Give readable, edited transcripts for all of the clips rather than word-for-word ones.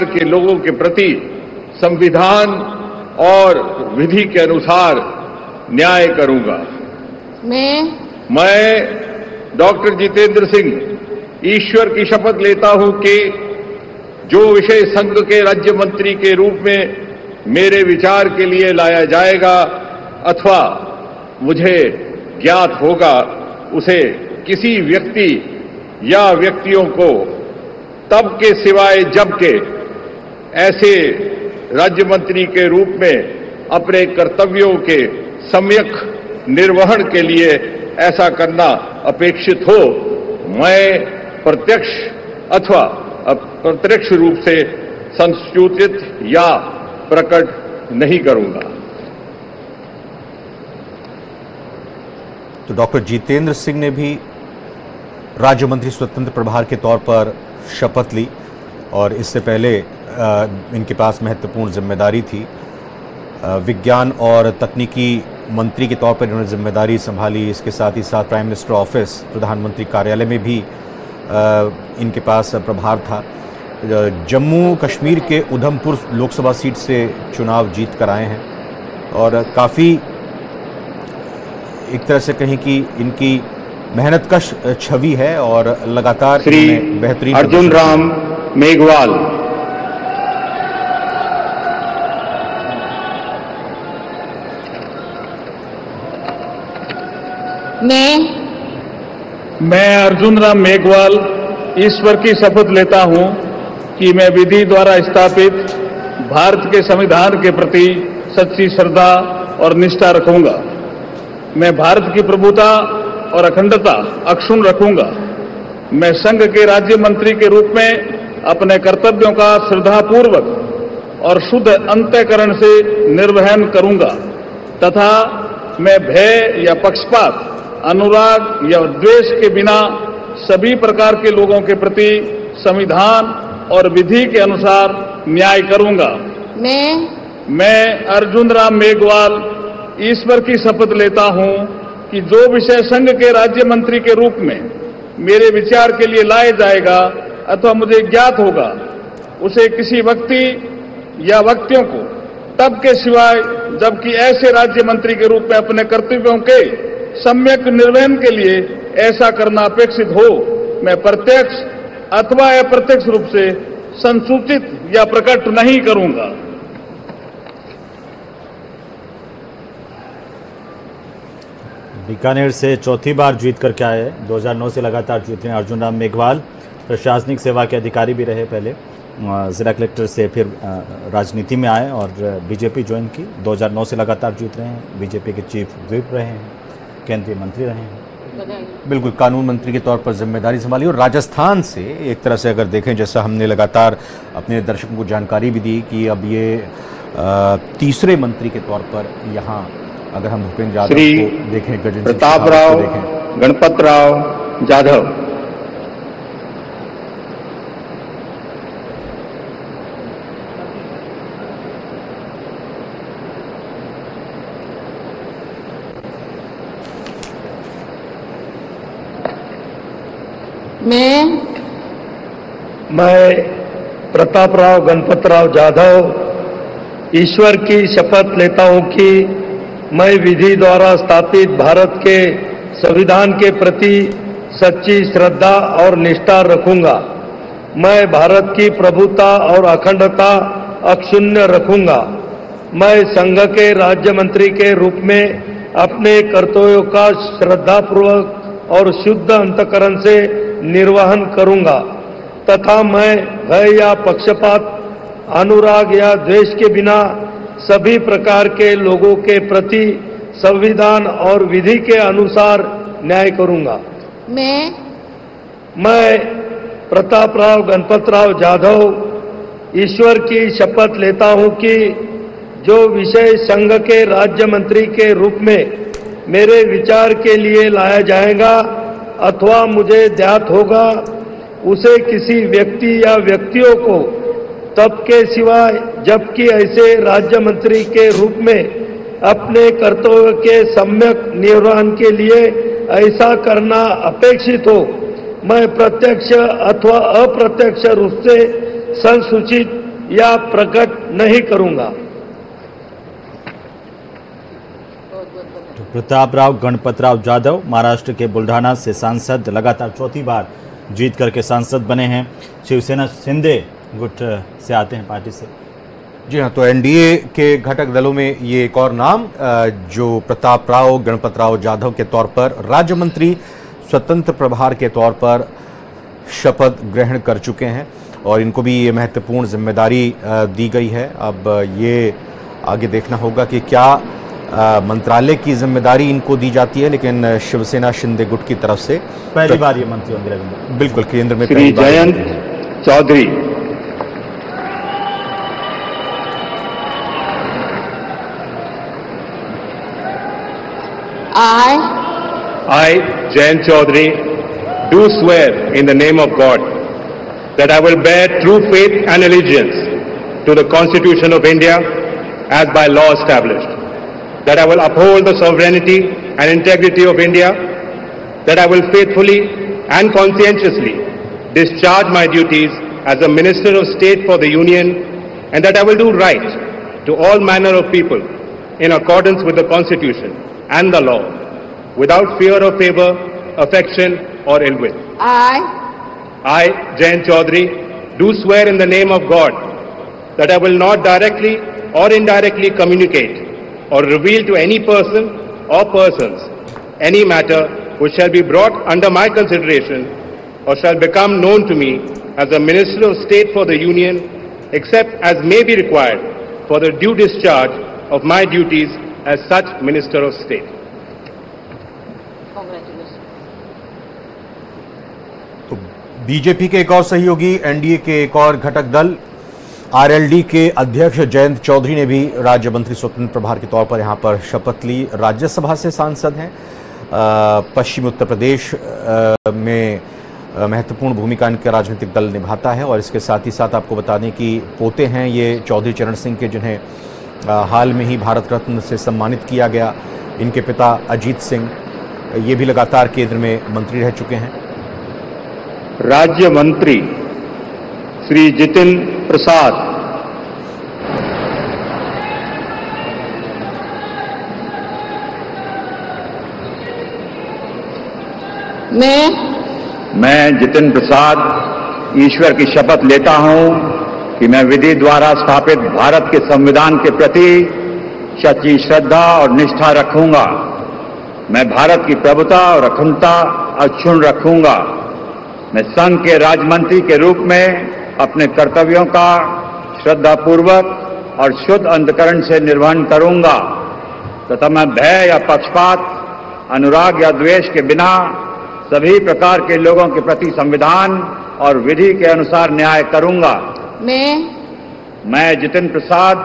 के लोगों के प्रति संविधान और विधि के अनुसार न्याय करूंगा। मैं डॉक्टर जितेंद्र सिंह ईश्वर की शपथ लेता हूं कि जो विषय संघ के राज्य मंत्री के रूप में मेरे विचार के लिए लाया जाएगा अथवा मुझे ज्ञात होगा, उसे किसी व्यक्ति या व्यक्तियों को तब के सिवाय जब के ऐसे राज्य मंत्री के रूप में अपने कर्तव्यों के सम्यक निर्वहन के लिए ऐसा करना अपेक्षित हो, मैं प्रत्यक्ष अथवा अप्रत्यक्ष रूप से संसूचित या प्रकट नहीं करूंगा। तो डॉक्टर जितेंद्र सिंह ने भी राज्य मंत्री स्वतंत्र प्रभार के तौर पर शपथ ली और इससे पहले इनके पास महत्वपूर्ण जिम्मेदारी थी। विज्ञान और तकनीकी मंत्री के तौर पर इन्होंने जिम्मेदारी संभाली। इसके साथ ही साथ प्राइम मिनिस्टर ऑफिस, प्रधानमंत्री कार्यालय में भी इनके पास प्रभार था। जम्मू कश्मीर के उधमपुर लोकसभा सीट से चुनाव जीत कर आए हैं और काफ़ी एक तरह से कहें कि इनकी मेहनतकश छवि है और लगातार बेहतरीन। अर्जुन राम मेघवाल। मैं अर्जुन राम मेघवाल ईश्वर की शपथ लेता हूं कि मैं विधि द्वारा स्थापित भारत के संविधान के प्रति सच्ची श्रद्धा और निष्ठा रखूंगा। मैं भारत की प्रभुता और अखंडता अक्षुण्ण रखूंगा। मैं संघ के राज्य मंत्री के रूप में अपने कर्तव्यों का श्रद्धापूर्वक और शुद्ध अंतःकरण से निर्वहन करूंगा तथा मैं भय या पक्षपात, अनुराग या द्वेष के बिना सभी प्रकार के लोगों के प्रति संविधान और विधि के अनुसार न्याय करूंगा। मैं अर्जुन राम मेघवाल ईश्वर की शपथ लेता हूं कि जो विषय संघ के राज्य मंत्री के रूप में मेरे विचार के लिए लाया जाएगा अथवा मुझे ज्ञात होगा, उसे किसी व्यक्ति या व्यक्तियों को तब के सिवाय जबकि ऐसे राज्य मंत्री के रूप में अपने कर्तव्यों के सम्यक निर्वहन के लिए ऐसा करना अपेक्षित हो, मैं प्रत्यक्ष अथवा अप्रत्यक्ष रूप से संसूचित या प्रकट नहीं करूंगा। बीकानेर से चौथी बार जीत कर के आए, 2009 से लगातार जीत रहे हैं अर्जुन राम मेघवाल। प्रशासनिक सेवा के अधिकारी भी रहे, पहले जिला कलेक्टर से फिर राजनीति में आए और बीजेपी ज्वाइन की। 2009 से लगातार जीत रहे हैं, बीजेपी के चीफ व्हिप रहे हैं, केंद्रीय मंत्री रहे हैं, बिल्कुल कानून मंत्री के तौर पर जिम्मेदारी संभाली। और राजस्थान से एक तरह से अगर देखें, जैसा हमने लगातार अपने दर्शकों को जानकारी भी दी कि अब ये तीसरे मंत्री के तौर पर यहाँ अगर हम भूपेंद्र यादव को देखें, प्रताप राव गणपत राव जाधव। मैं प्रताप राव गणपत राव जाधव ईश्वर की शपथ लेता हूं कि मैं विधि द्वारा स्थापित भारत के संविधान के प्रति सच्ची श्रद्धा और निष्ठा रखूंगा। मैं भारत की प्रभुता और अखंडता अक्षुण्ण रखूंगा। मैं संघ के राज्य मंत्री के रूप में अपने कर्तव्यों का श्रद्धापूर्वक और शुद्ध अंतःकरण से निर्वहन करूंगा तथा मैं भय या पक्षपात, अनुराग या द्वेष के बिना सभी प्रकार के लोगों के प्रति संविधान और विधि के अनुसार न्याय करूंगा। मैं प्रताप राव गणपत राव जाधव ईश्वर की शपथ लेता हूं कि जो विषय संघ के राज्य मंत्री के रूप में मेरे विचार के लिए लाया जाएगा अथवा मुझे ज्ञात होगा, उसे किसी व्यक्ति या व्यक्तियों को तब के सिवाय जबकि ऐसे राज्य मंत्री के रूप में अपने कर्तव्य के सम्यक निर्वहन के लिए ऐसा करना अपेक्षित हो, मैं प्रत्यक्ष अथवा अप्रत्यक्ष रूप से संसूचित या प्रकट नहीं करूंगा। प्रतापराव गणपतराव जाधव महाराष्ट्र के बुल्ढाना से सांसद लगातार चौथी बार जीत करके सांसद बने हैं। शिवसेना शिंदे गुट से आते हैं पार्टी से। जी हाँ, तो एनडीए के घटक दलों में ये एक और नाम जो प्रतापराव गणपतराव जाधव के तौर पर राज्य मंत्री स्वतंत्र प्रभार के तौर पर शपथ ग्रहण कर चुके हैं और इनको भी ये महत्वपूर्ण जिम्मेदारी दी गई है। अब ये आगे देखना होगा कि क्या मंत्रालय की जिम्मेदारी इनको दी जाती है, लेकिन शिवसेना शिंदे गुट की तरफ से पहली बार ये मंत्री होंगे। बिल्कुल, केंद्र में Shri Jayant Chaudhary. I, Jayant Chaudhary, do swear in the name of God that I will bear true faith and allegiance to the Constitution of India as by law established, that I will uphold the sovereignty and integrity of India, that I will faithfully and conscientiously discharge my duties as a Minister of State for the Union, and that I will do right to all manner of people in accordance with the Constitution and the law, without fear or favor, affection or ill will. I, Jayant Chaudhary, do swear in the name of God that I will not directly or indirectly communicate or reveal to any person or persons any matter which shall be brought under my consideration or shall become known to me as a Minister of State for the Union, except as may be required for the due discharge of my duties as such Minister of State. तो BJP के एक और सहयोगी, NDA के एक और घटक दल आरएलडी के अध्यक्ष जयंत चौधरी ने भी राज्य मंत्री स्वतंत्र प्रभार के तौर पर यहां पर शपथ ली। राज्यसभा से सांसद हैं, पश्चिमी उत्तर प्रदेश में महत्वपूर्ण भूमिका इनका राजनीतिक दल निभाता है और इसके साथ ही साथ आपको बता दें कि पोते हैं ये चौधरी चरण सिंह के, जिन्हें हाल में ही भारत रत्न से सम्मानित किया गया। इनके पिता अजीत सिंह ये भी लगातार केंद्र में मंत्री रह चुके हैं। राज्य मंत्री श्री जितेंद्र प्रसाद। मैं जितेंद्र प्रसाद ईश्वर की शपथ लेता हूं कि मैं विधि द्वारा स्थापित भारत के संविधान के प्रति सच्ची श्रद्धा और निष्ठा रखूंगा। मैं भारत की प्रभुता और अखंडता अक्षुण्ण रखूंगा। मैं संघ के राज्य मंत्री के रूप में अपने कर्तव्यों का श्रद्धापूर्वक और शुद्ध अंतःकरण से निर्वहन करूंगा तथा मैं भय या पक्षपात, अनुराग या द्वेष के बिना सभी प्रकार के लोगों के प्रति संविधान और विधि के अनुसार न्याय करूंगा। मैं जितेंद्र प्रसाद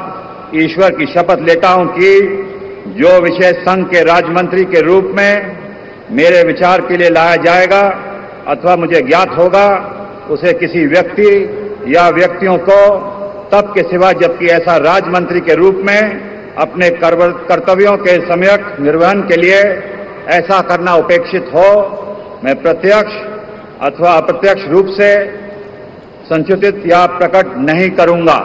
ईश्वर की शपथ लेता हूं कि जो विषय संघ के राज्य मंत्री के रूप में मेरे विचार के लिए लाया जाएगा अथवा मुझे ज्ञात होगा, उसे किसी व्यक्ति या व्यक्तियों को तब के सिवा जबकि ऐसा राज्य मंत्री के रूप में अपने कर्तव्यों के सम्यक निर्वहन के लिए ऐसा करना उपेक्षित हो, मैं प्रत्यक्ष अथवा अप्रत्यक्ष रूप से संचित या प्रकट नहीं करूंगा।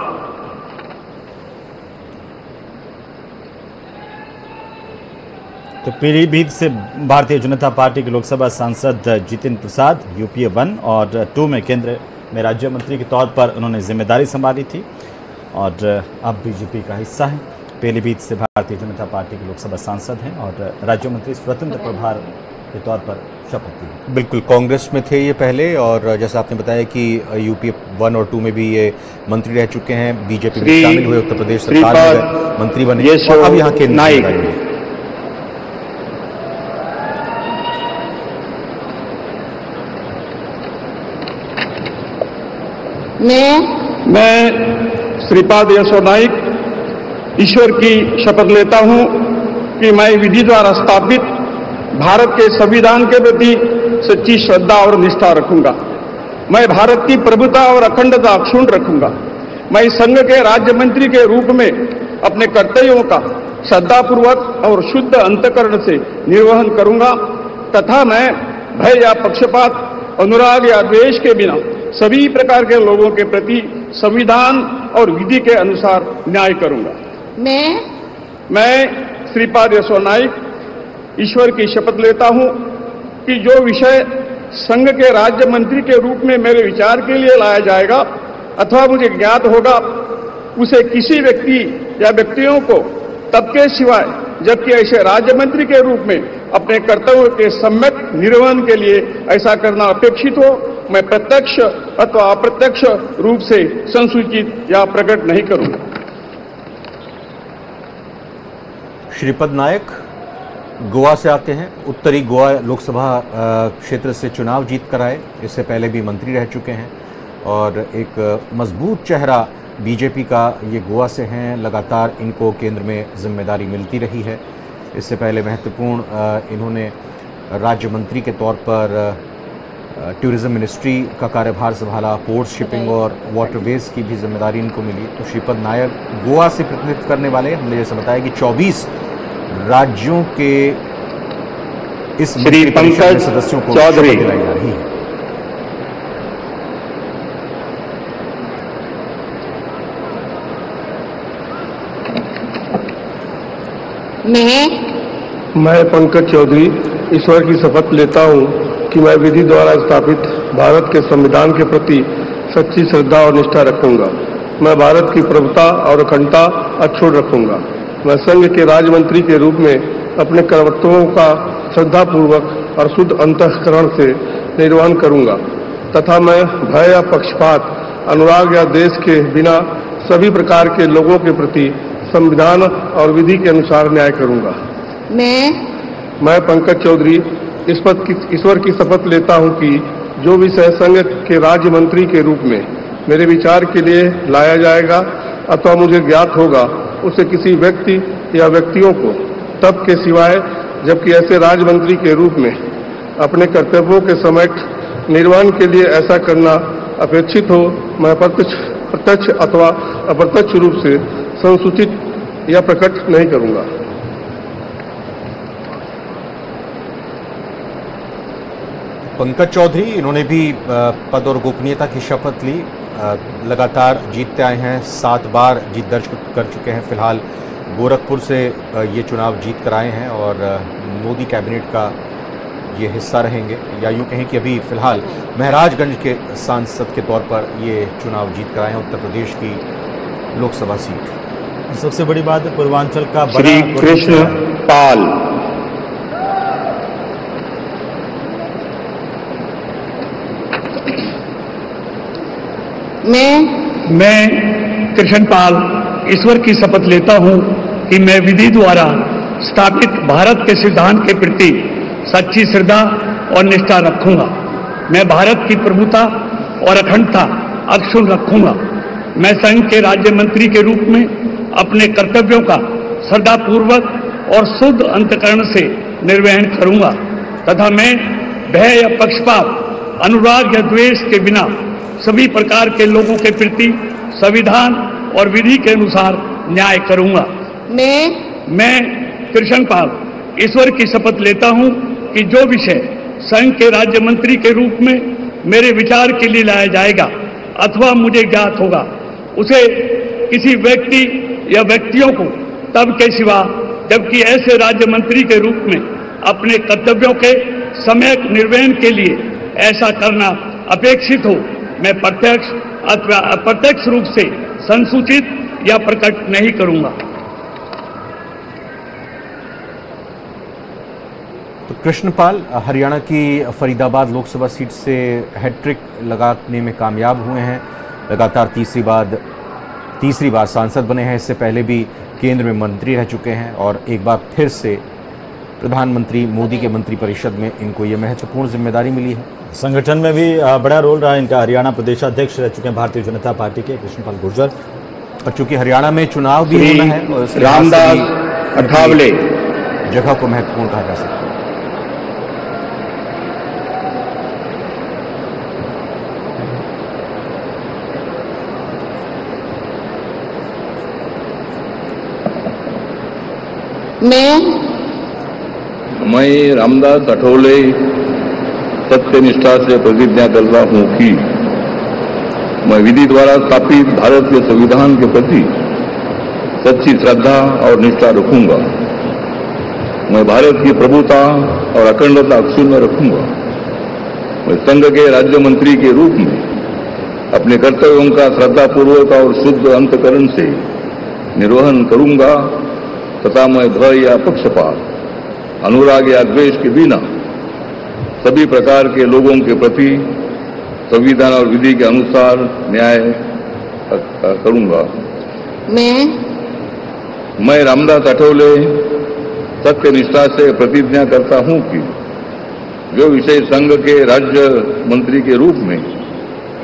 तो पीलीभीत से भारतीय जनता पार्टी के लोकसभा सांसद जितेंद्र प्रसाद यूपीए 1 और 2 में केंद्र में राज्य मंत्री के तौर पर उन्होंने जिम्मेदारी संभाली थी और अब बीजेपी का हिस्सा है। पीलीभीत से भारतीय जनता पार्टी के लोकसभा सांसद हैं और राज्य मंत्री स्वतंत्र प्रभार के तौर पर शपथ ली। बिल्कुल, कांग्रेस में थे ये पहले और जैसा आपने बताया कि यूपीए 1 और 2 में भी ये मंत्री रह चुके हैं। बीजेपी में शामिल हुए, उत्तर प्रदेश सरकार में मंत्री बने और अब यहाँ के नायक। मैं श्रीपाद यशो नाइक ईश्वर की शपथ लेता हूं कि मैं विधि द्वारा स्थापित भारत के संविधान के प्रति सच्ची श्रद्धा और निष्ठा रखूंगा। मैं भारत की प्रभुता और अखंडता अक्षुण्ण रखूंगा। मैं संघ के राज्य मंत्री के रूप में अपने कर्तव्यों का श्रद्धापूर्वक और शुद्ध अंतःकरण से निर्वहन करूंगा तथा मैं भय या पक्षपात, अनुराग या द्वेष के बिना सभी प्रकार के लोगों के प्रति संविधान और विधि के अनुसार न्याय करूंगा। मैं श्रीपाद यशो नाइक ईश्वर की शपथ लेता हूं कि जो विषय संघ के राज्य मंत्री के रूप में मेरे विचार के लिए लाया जाएगा अथवा मुझे ज्ञात होगा, उसे किसी व्यक्ति या व्यक्तियों को तब के सिवाय जबकि ऐसे राज्य मंत्री के रूप में अपने कर्तव्यों के सम्यक निर्वहन के लिए ऐसा करना अपेक्षित हो, मैं प्रत्यक्ष अथवा अप्रत्यक्ष रूप से संसूचित या प्रकट नहीं करूंगा। श्रीपद नायक गोवा से आते हैं। उत्तरी गोवा लोकसभा क्षेत्र से चुनाव जीत कर आए। इससे पहले भी मंत्री रह चुके हैं और एक मजबूत चेहरा बीजेपी का ये गोवा से हैं। लगातार इनको केंद्र में जिम्मेदारी मिलती रही है। इससे पहले महत्वपूर्ण इन्होंने राज्य मंत्री के तौर पर टूरिज्म मिनिस्ट्री का कार्यभार संभाला। पोर्ट्स, शिपिंग और वाटरवेज की भी जिम्मेदारी इनको मिली। तो श्रीपद नायक गोवा से प्रतिनिधित्व करने वाले, हमने जैसे बताया कि 24 राज्यों के इस श्री पंकज सदस्यों को चौधरी दिलाई जा रही है। मैं पंकज चौधरी ईश्वर की शपथ लेता हूं कि मैं विधि द्वारा स्थापित भारत के संविधान के प्रति सच्ची श्रद्धा और निष्ठा रखूंगा। मैं भारत की प्रभुता और अखंडता अक्षुण्ण रखूंगा। मैं संघ के राज्य मंत्री के रूप में अपने कर्तव्यों का श्रद्धापूर्वक और शुद्ध अंतःकरण से निर्वहन करूंगा तथा मैं भय या पक्षपात, अनुराग या देश के बिना सभी प्रकार के लोगों के प्रति संविधान और विधि के अनुसार न्याय करूंगा। मैं पंकज चौधरी ईश्वर की शपथ लेता हूं कि जो विषय संघ के राज्य मंत्री के रूप में मेरे विचार के लिए लाया जाएगा अथवा मुझे ज्ञात होगा, उसे किसी व्यक्ति या व्यक्तियों को तब के सिवाय जबकि ऐसे राज्य मंत्री के रूप में अपने कर्तव्यों के समय निर्वहन के लिए ऐसा करना अपेक्षित हो, मैं प्रत्यक्ष अथवा अप्रत्यक्ष रूप से संसूचित या प्रकट नहीं करूंगा। पंकज चौधरी, इन्होंने भी पद और गोपनीयता की शपथ ली। लगातार जीतते आए हैं, 7 बार जीत दर्ज कर चुके हैं। फिलहाल गोरखपुर से ये चुनाव जीत कर आए हैं और मोदी कैबिनेट का ये हिस्सा रहेंगे, या यूँ कहें कि अभी फिलहाल महराजगंज के सांसद के तौर पर ये चुनाव जीत कर आए हैं, उत्तर प्रदेश की लोकसभा सीट। सबसे बड़ी बात है पूर्वांचल का श्री कृष्ण पाल। मैं कृष्ण पाल ईश्वर की शपथ लेता हूं कि मैं विधि द्वारा स्थापित भारत के सिद्धांत के प्रति सच्ची श्रद्धा और निष्ठा रखूंगा। मैं भारत की प्रभुता और अखंडता अक्षुण्ण रखूंगा। मैं संघ के राज्य मंत्री के रूप में अपने कर्तव्यों का श्रद्धापूर्वक और शुद्ध अंतःकरण से निर्वहन करूंगा तथा मैं भय या पक्षपात, अनुराग या द्वेष के बिना सभी प्रकार के लोगों के प्रति संविधान और विधि के अनुसार न्याय करूंगा। मैं कृष्ण पाल ईश्वर की शपथ लेता हूं कि जो विषय संघ के राज्य मंत्री के रूप में मेरे विचार के लिए लाया जाएगा अथवा मुझे ज्ञात होगा, उसे किसी व्यक्ति या व्यक्तियों को तब के सिवा जबकि ऐसे राज्य मंत्री के रूप में अपने कर्तव्यों के सम्यक निर्वहन के लिए ऐसा करना अपेक्षित हो, मैं प्रत्यक्ष अथवा अप्रत्यक्ष रूप से संसूचित या प्रकट नहीं करूंगा। तो कृष्णपाल हरियाणा की फरीदाबाद लोकसभा सीट से हैट्रिक लगाने में कामयाब हुए हैं। लगातार तीसरी बार सांसद बने हैं। इससे पहले भी केंद्र में मंत्री रह चुके हैं और एक बार फिर से प्रधानमंत्री मोदी के मंत्रिपरिषद में इनको ये महत्वपूर्ण जिम्मेदारी मिली है। संगठन में भी बड़ा रोल रहा इनका। हरियाणा प्रदेशाध्यक्ष रह चुके हैं भारतीय जनता पार्टी के कृष्णपाल गुर्जर। और चूंकि हरियाणा में चुनाव भी होना है और रामदास अठावले जगह को महत्वपूर्ण कहा जा सकता है। मैं रामदास अठौले सत्यनिष्ठा से प्रतिज्ञा करता हूं कि मैं विधि द्वारा स्थापित भारत के संविधान के प्रति सच्ची श्रद्धा और निष्ठा रखूंगा। मैं भारत की प्रभुता और अखंडता अक्षुण्ण रखूंगा। मैं संघ के राज्य मंत्री के रूप में अपने कर्तव्यों का श्रद्धापूर्वक और शुद्ध अंतकरण से निर्वहन करूंगा तथा मैं भय या पक्षपात, अनुराग या द्वेष के बिना सभी प्रकार के लोगों के प्रति संविधान और विधि के अनुसार न्याय करूंगा। मैं रामदास आठवले सत्य निष्ठा से प्रतिज्ञा करता हूं कि जो विषय संघ के राज्य मंत्री के रूप में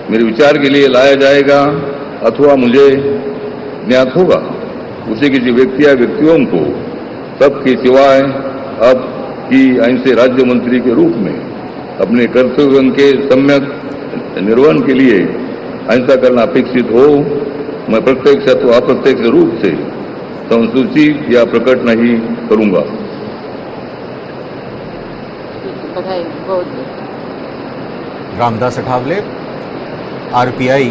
मेरे विचार के लिए लाया जाएगा अथवा मुझे ज्ञात होगा, उसे किसी व्यक्ति या व्यक्तियों को सबके सिवाय अब की आइन से राज्य मंत्री के रूप में अपने कर्तव्यों के सम्यक निर्वहन के लिए अहिंसा करना अपेक्षित हो, मैं प्रत्यक्ष अथवा अप्रत्यक्ष रूप से संसूचित या प्रकट नहीं करूंगा। रामदास अठावले, आरपीआई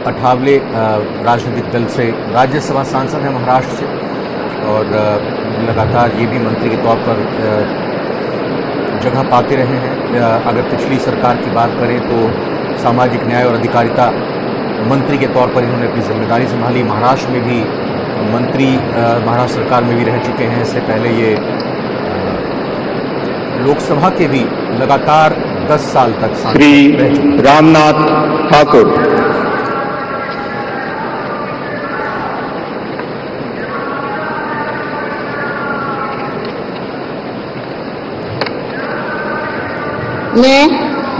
अठावले राजनीतिक दल से राज्यसभा सांसद हैं महाराष्ट्र से, और लगातार ये भी मंत्री के तौर पर जगह पाते रहे हैं। अगर पिछली सरकार की बात करें तो सामाजिक न्याय और अधिकारिता मंत्री के तौर पर इन्होंने अपनी जिम्मेदारी संभाली। महाराष्ट्र में भी मंत्री महाराष्ट्र सरकार में भी रह चुके हैं। इससे पहले ये लोकसभा के भी लगातार 10 साल तक श्री रामनाथ ठाकुर।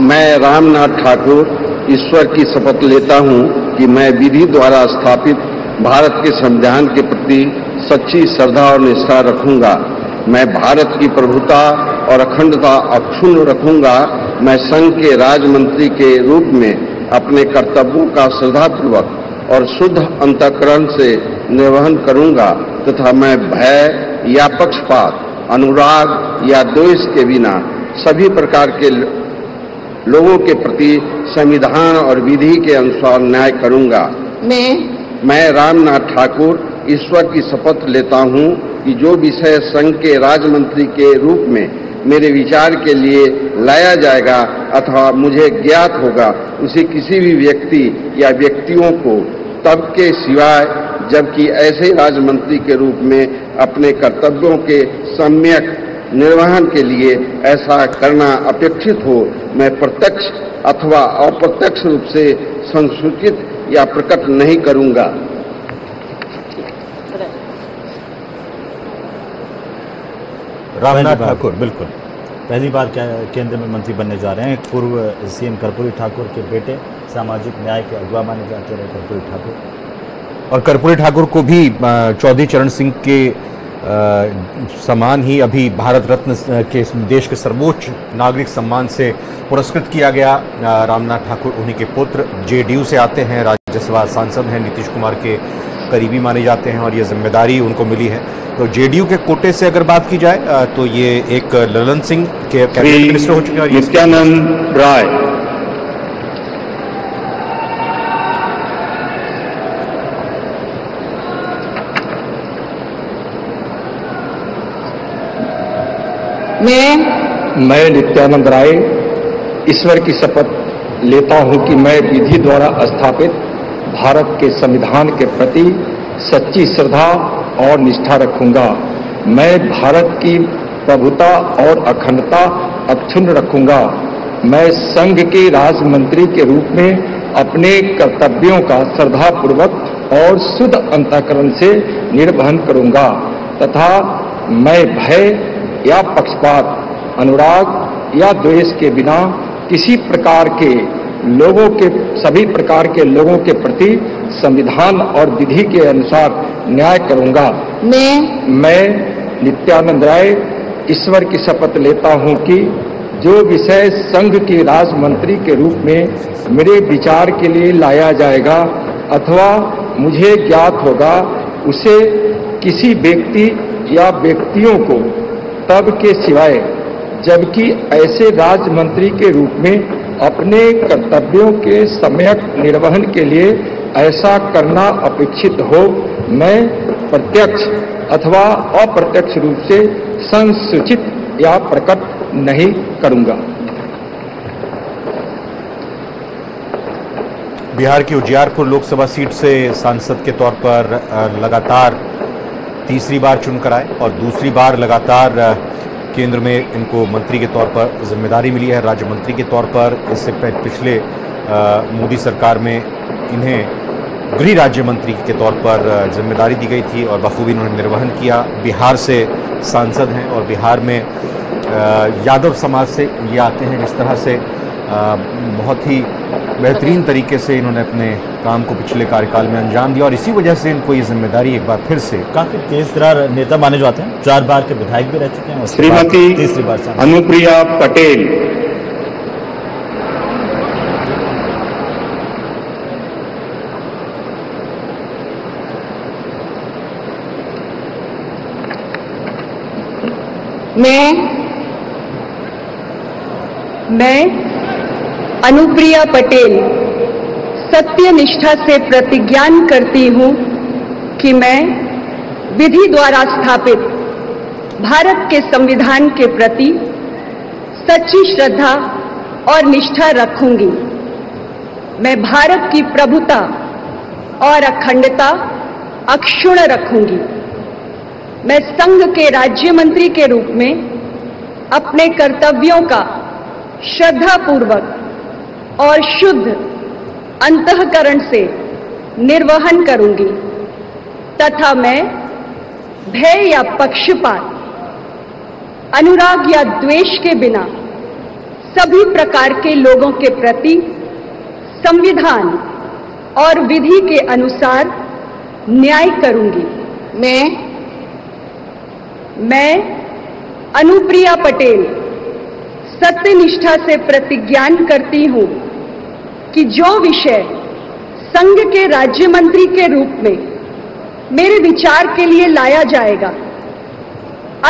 मैं रामनाथ ठाकुर ईश्वर की शपथ लेता हूं कि मैं विधि द्वारा स्थापित भारत के संविधान के प्रति सच्ची श्रद्धा और निष्ठा रखूंगा। मैं भारत की प्रभुता और अखंडता अक्षुण्ण रखूंगा। मैं संघ के राजमंत्री के रूप में अपने कर्तव्यों का श्रद्धापूर्वक और शुद्ध अंतःकरण से निर्वहन करूंगा तथा मैं भय या पक्षपात, अनुराग या द्वेष के बिना सभी प्रकार के लोगों के प्रति संविधान और विधि के अनुसार न्याय करूंगा। मैं रामनाथ ठाकुर ईश्वर की शपथ लेता हूं कि जो विषय संघ के राज्यमंत्री के रूप में मेरे विचार के लिए लाया जाएगा अथवा मुझे ज्ञात होगा, उसे किसी भी व्यक्ति या व्यक्तियों को तब के सिवाय जबकि ऐसे राज्यमंत्री के रूप में अपने कर्तव्यों के सम्यक निर्वहन के लिए ऐसा करना अपेक्षित हो, मैं प्रत्यक्ष अथवा अप्रत्यक्ष रूप से संसूचित या प्रकट नहीं करूंगा। रामनाथ ठाकुर बिल्कुल पहली बार केंद्र में मंत्री बनने जा रहे हैं। पूर्व सीएम कर्पूरी ठाकुर के बेटे सामाजिक न्याय के अगुवा माने जाते रहे कर्पूरी ठाकुर, और कर्पूरी ठाकुर को भी चौधरी चरण सिंह के समान ही अभी भारत रत्न के देश के सर्वोच्च नागरिक सम्मान से पुरस्कृत किया गया। रामनाथ ठाकुर उन्हीं के पुत्र, जेडीयू से आते हैं, राज्यसभा सांसद हैं, नीतीश कुमार के करीबी माने जाते हैं और ये जिम्मेदारी उनको मिली है। तो जेडीयू के कोटे से अगर बात की जाए तो ये एक ललन सिंह के कैबिनेट मिनिस्टर हो चुके हैं और नित्यानंद राय। मैं नित्यानंद राय ईश्वर की शपथ लेता हूं कि मैं विधि द्वारा स्थापित भारत के संविधान के प्रति सच्ची श्रद्धा और निष्ठा रखूंगा। मैं भारत की प्रभुता और अखंडता अक्षुण्ण रखूंगा। मैं संघ के राज्यमंत्री के रूप में अपने कर्तव्यों का श्रद्धापूर्वक और शुद्ध अंतःकरण से निर्वहन करूंगा तथा मैं भय या पक्षपात, अनुराग या द्वेष के बिना किसी प्रकार के लोगों के सभी प्रकार के लोगों के प्रति संविधान और विधि के अनुसार न्याय करूंगा। मैं नित्यानंद राय ईश्वर की शपथ लेता हूं कि जो विषय संघ के राज्यमंत्री के रूप में मेरे विचार के लिए लाया जाएगा अथवा मुझे ज्ञात होगा, उसे किसी व्यक्ति या व्यक्तियों को तब के सिवाय जबकि ऐसे राज्य मंत्री के रूप में अपने कर्तव्यों के सम्यक निर्वहन के लिए ऐसा करना अपेक्षित हो, मैं प्रत्यक्ष अथवा अप्रत्यक्ष रूप से संसूचित या प्रकट नहीं करूंगा। बिहार की उजियारपुर लोकसभा सीट से सांसद के तौर पर लगातार तीसरी बार चुनकर आए और दूसरी बार लगातार केंद्र में इनको मंत्री के तौर पर जिम्मेदारी मिली है, राज्य मंत्री के तौर पर। इससे पिछले मोदी सरकार में इन्हें गृह राज्य मंत्री के तौर पर जिम्मेदारी दी गई थी और बखूबी इन्होंने निर्वहन किया। बिहार से सांसद हैं और बिहार में यादव समाज से ये आते हैं। जिस तरह से बहुत ही बेहतरीन तरीके से इन्होंने अपने काम को पिछले कार्यकाल में अंजाम दिया और इसी वजह से इनको ये जिम्मेदारी एक बार फिर से। काफी तेज-तर्रार नेता माने जाते हैं, 4 बार के विधायक भी रह चुके हैं। श्रीमती तीसरी बार अनुप्रिया पटेल। मैं अनुप्रिया पटेल सत्य निष्ठा से प्रतिज्ञान करती हूं कि मैं विधि द्वारा स्थापित भारत के संविधान के प्रति सच्ची श्रद्धा और निष्ठा रखूंगी। मैं भारत की प्रभुता और अखंडता अक्षुण्ण रखूंगी। मैं संघ के राज्य मंत्री के रूप में अपने कर्तव्यों का श्रद्धापूर्वक और शुद्ध अंतःकरण से निर्वहन करूंगी तथा मैं भय या पक्षपात, अनुराग या द्वेष के बिना सभी प्रकार के लोगों के प्रति संविधान और विधि के अनुसार न्याय करूंगी। मैं अनुप्रिया पटेल सत्यनिष्ठा से प्रतिज्ञान करती हूं कि जो विषय संघ के राज्य मंत्री के रूप में मेरे विचार के लिए लाया जाएगा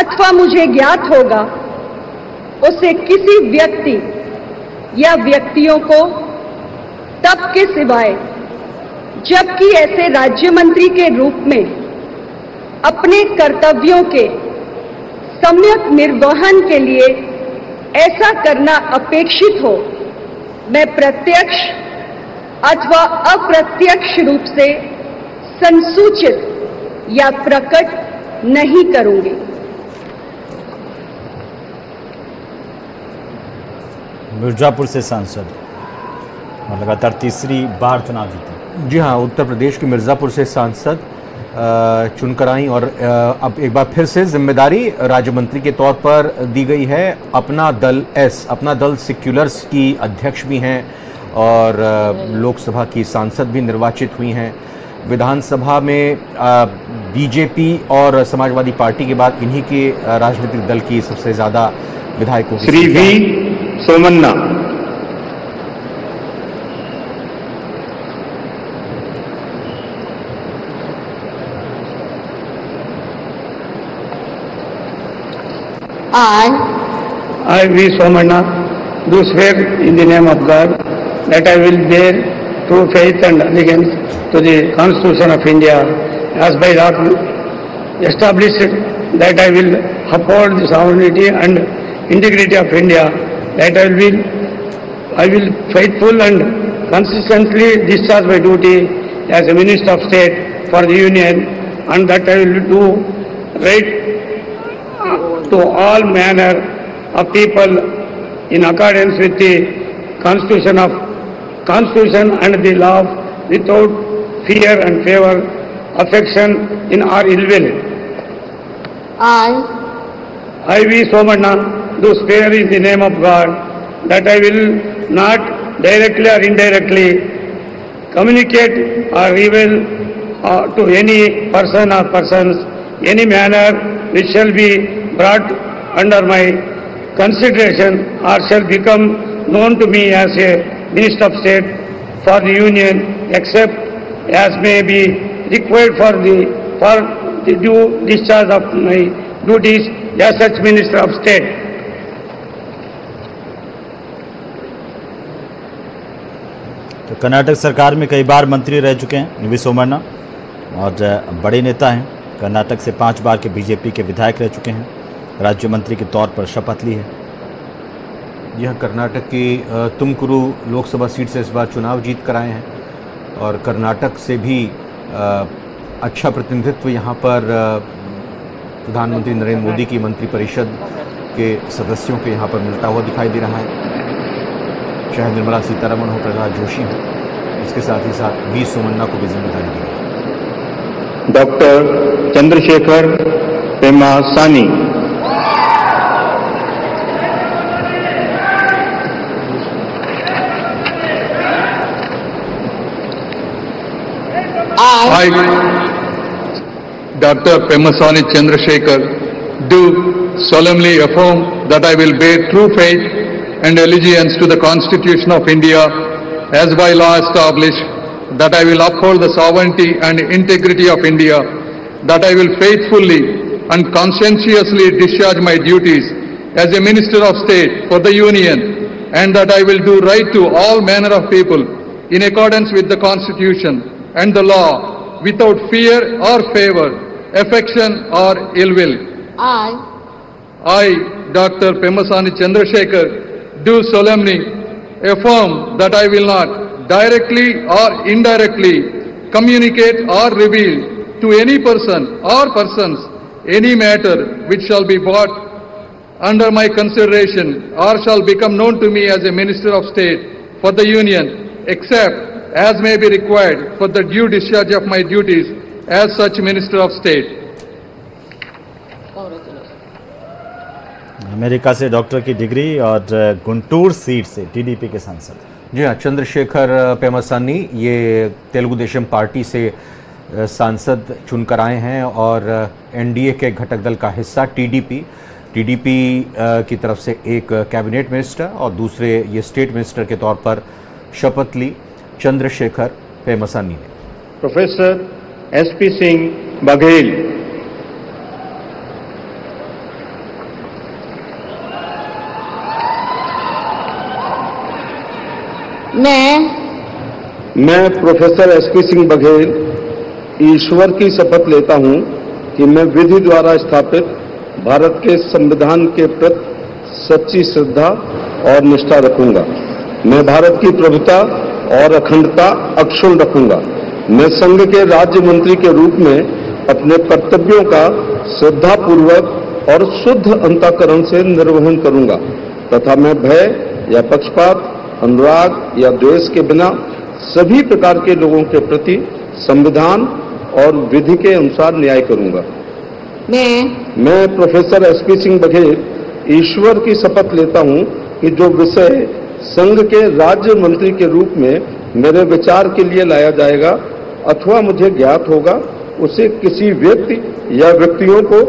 अथवा मुझे ज्ञात होगा, उसे किसी व्यक्ति या व्यक्तियों को तब के सिवाय जबकि ऐसे राज्य मंत्री के रूप में अपने कर्तव्यों के सम्यक निर्वहन के लिए ऐसा करना अपेक्षित हो, मैं प्रत्यक्ष अथवा अप्रत्यक्ष रूप से संसूचित या प्रकट नहीं करूंगी। मिर्जापुर से सांसद और लगातार तीसरी बार चुनाव जीते। जी हाँ, उत्तर प्रदेश के मिर्ज़ापुर से सांसद चुनकर आई और अब एक बार फिर से जिम्मेदारी राज्य मंत्री के तौर पर दी गई है। अपना दल सेक्युलर्स की अध्यक्ष भी हैं और लोकसभा की सांसद भी निर्वाचित हुई हैं। विधानसभा में बीजेपी और समाजवादी पार्टी के बाद इन्हीं के राजनीतिक दल की सबसे ज़्यादा विधायकों की Shri V Somanna. I, V. Somanna, do swear in the name of God that I will bear true faith and allegiance to the Constitution of India as by law established, that I will uphold the sovereignty and integrity of India, that I will faithful and consistently discharge my duty as a Minister of State for the Union, and that I will do right to all manner of people in accordance with the Constitution and the law without fear and favor, affection in or ill will. I, V. Somanna, do swear in the name of God that I will not directly or indirectly communicate or reveal to any person or persons any manner which shall be brought under my consideration or shall become known to me as a Minister of State for the Union, except as may be required for the due discharge of my duties as such Minister of State. Karnataka सरकार में कई बार मंत्री रह चुके हैं we Somanna और बड़े नेता हैं। कर्नाटक से 5 बार के बीजेपी के विधायक रह चुके हैं। राज्य मंत्री के तौर पर शपथ ली है। यह कर्नाटक की तुमकुरू लोकसभा सीट से इस बार चुनाव जीत कर आए हैं और कर्नाटक से भी अच्छा प्रतिनिधित्व यहाँ पर प्रधानमंत्री नरेंद्र मोदी की मंत्रिपरिषद के सदस्यों के यहाँ पर मिलता हुआ दिखाई दे रहा है। चाहे निर्मला सीतारमण हो, प्रहलाद जोशी हो, इसके साथ ही साथ वी सोमन्ना को भी जिम्मेदारी दी गई। Doctor Chandrashekhar Pemmasani, I, Dr. Pemasani Chandrasekhar, do solemnly affirm that I will bear true faith and allegiance to the Constitution of India as by law established, that I will uphold the sovereignty and integrity of India, that I will faithfully and conscientiously discharge my duties as a Minister of State for the Union, and that I will do right to all manner of people in accordance with the Constitution and the law, without fear or favor, affection or ill will. I, Dr. Pemasani Chandrasekhar, do solemnly affirm that I will not directly or indirectly communicate or reveal to any person or persons any matter which shall be brought under my consideration or shall become known to me as a Minister of State for the Union, except as may be required for the due discharge of my duties as such Minister of State. America से doctor की degree और Guntur seat से TDP के सांसद। जी हाँ, चंद्रशेखर पेमासानी ये Telugu Desam party से सांसद चुनकर आए हैं और एनडीए के घटक दल का हिस्सा टीडीपी की तरफ से एक कैबिनेट मिनिस्टर और दूसरे ये स्टेट मिनिस्टर के तौर पर शपथ ली चंद्रशेखर पेमासानी ने। प्रोफेसर एसपी सिंह बघेल, मैं प्रोफेसर एसपी सिंह बघेल ईश्वर की शपथ लेता हूं कि मैं विधि द्वारा स्थापित भारत के संविधान के प्रति सच्ची श्रद्धा और निष्ठा रखूंगा। मैं भारत की प्रभुता और अखंडता अक्षुण्ण रखूंगा। मैं संघ के राज्य मंत्री के रूप में अपने कर्तव्यों का श्रद्धापूर्वक और शुद्ध अंतःकरण से निर्वहन करूंगा तथा मैं भय या पक्षपात, अनुराग या द्वेष के बिना सभी प्रकार के लोगों के प्रति संविधान और विधि के अनुसार न्याय करूंगा। मैं प्रोफेसर एसपी सिंह बघेल ईश्वर की शपथ लेता हूं कि जो विषय संघ के राज्य मंत्री के रूप में मेरे विचार के लिए लाया जाएगा अथवा मुझे ज्ञात होगा, उसे किसी व्यक्ति या व्यक्तियों को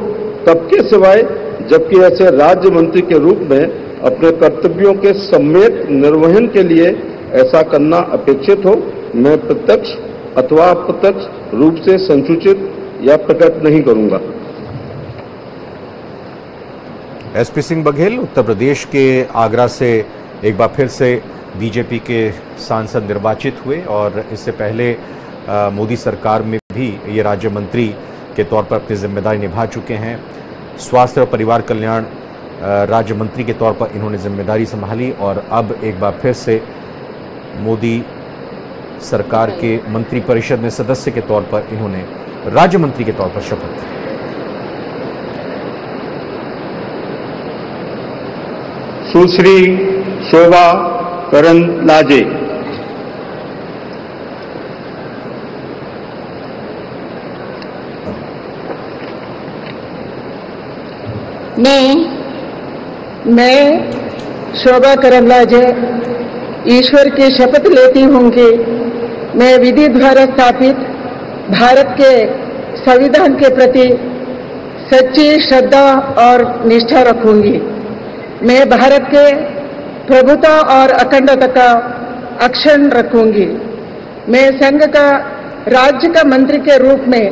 तब के सिवाय जबकि ऐसे राज्य मंत्री के रूप में अपने कर्तव्यों के सम्यक निर्वहन के लिए ऐसा करना अपेक्षित हो, मैं प्रत्यक्ष अथवा अप्रत्यक्ष रूप से संसूचित या प्रकट नहीं करूंगा। एसपी सिंह बघेल उत्तर प्रदेश के आगरा से एक बार फिर से बीजेपी के सांसद निर्वाचित हुए और इससे पहले मोदी सरकार में भी ये राज्य मंत्री के तौर पर अपनी जिम्मेदारी निभा चुके हैं। स्वास्थ्य और परिवार कल्याण राज्य मंत्री के तौर पर इन्होंने जिम्मेदारी संभाली और अब एक बार फिर से मोदी सरकार के मंत्रिपरिषद में सदस्य के तौर पर इन्होंने राज्य मंत्री के तौर पर शपथ ली। सुश्री शोभा करंदलाजे, मैं शोभा करंदलाजे ईश्वर की शपथ लेती हूँ कि मैं विधि द्वारा स्थापित भारत के संविधान के प्रति सच्ची श्रद्धा और निष्ठा रखूंगी। मैं भारत के प्रभुता और अखंडता का अक्षुण्ण रखूंगी। मैं संघ का राज्य का मंत्री के रूप में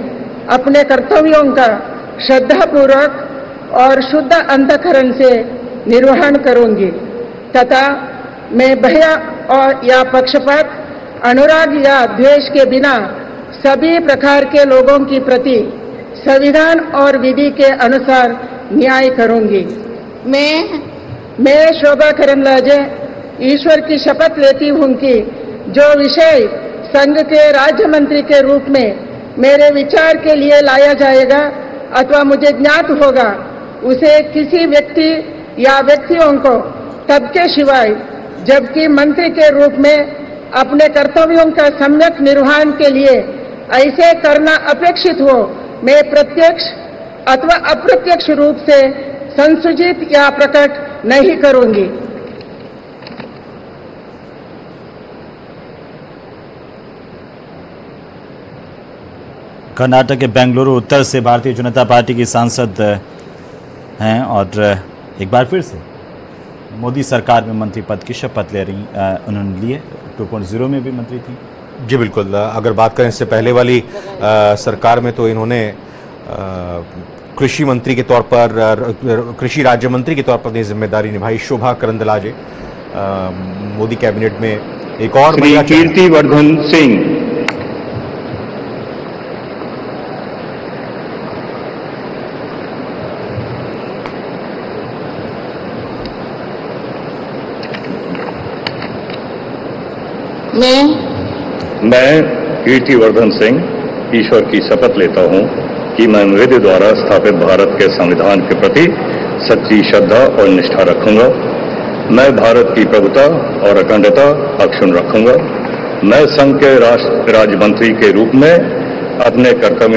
अपने कर्तव्यों का श्रद्धापूर्वक और शुद्ध अंतःकरण से निर्वहन करूंगी तथा मैं भय और या पक्षपात, अनुराग या द्वेष के बिना सभी प्रकार के लोगों की प्रति संविधान और विधि के अनुसार न्याय करूंगी। मैं शोभा करंदलाजे ईश्वर की शपथ लेती हूं कि जो विषय संघ के राज्य मंत्री के रूप में मेरे विचार के लिए लाया जाएगा अथवा मुझे ज्ञात होगा, उसे किसी व्यक्ति या व्यक्तियों को तब के सिवाय जबकि मंत्री के रूप में अपने कर्तव्यों का सम्यक निर्वहन के लिए ऐसे करना अपेक्षित हो, मैं प्रत्यक्ष अथवा अप्रत्यक्ष रूप से संसूचित या प्रकट नहीं करूंगी। कर्नाटक के बेंगलुरु उत्तर से भारतीय जनता पार्टी की सांसद हैं और एक बार फिर से मोदी सरकार में मंत्री पद की शपथ ले रही उन्होंने लिए। 2.0 में भी मंत्री थी। जी बिल्कुल। अगर बात करें इससे पहले वाली सरकार में तो इन्होंने कृषि मंत्री के तौर पर, कृषि राज्य मंत्री के तौर पर अपनी जिम्मेदारी निभाई। शोभा करंदलाजे मोदी कैबिनेट में एक और श्री कीर्तिवर्धन सिंह। मैं कीर्तिवर्धन सिंह ईश्वर की शपथ लेता हूं कि मैं विधि द्वारा स्थापित भारत के संविधान के प्रति सच्ची श्रद्धा और निष्ठा रखूंगा। मैं भारत की प्रभुता और अखंडता अक्षुण्ण रखूंगा। मैं संघ के राज्य मंत्री के रूप में अपने कर्तव्यों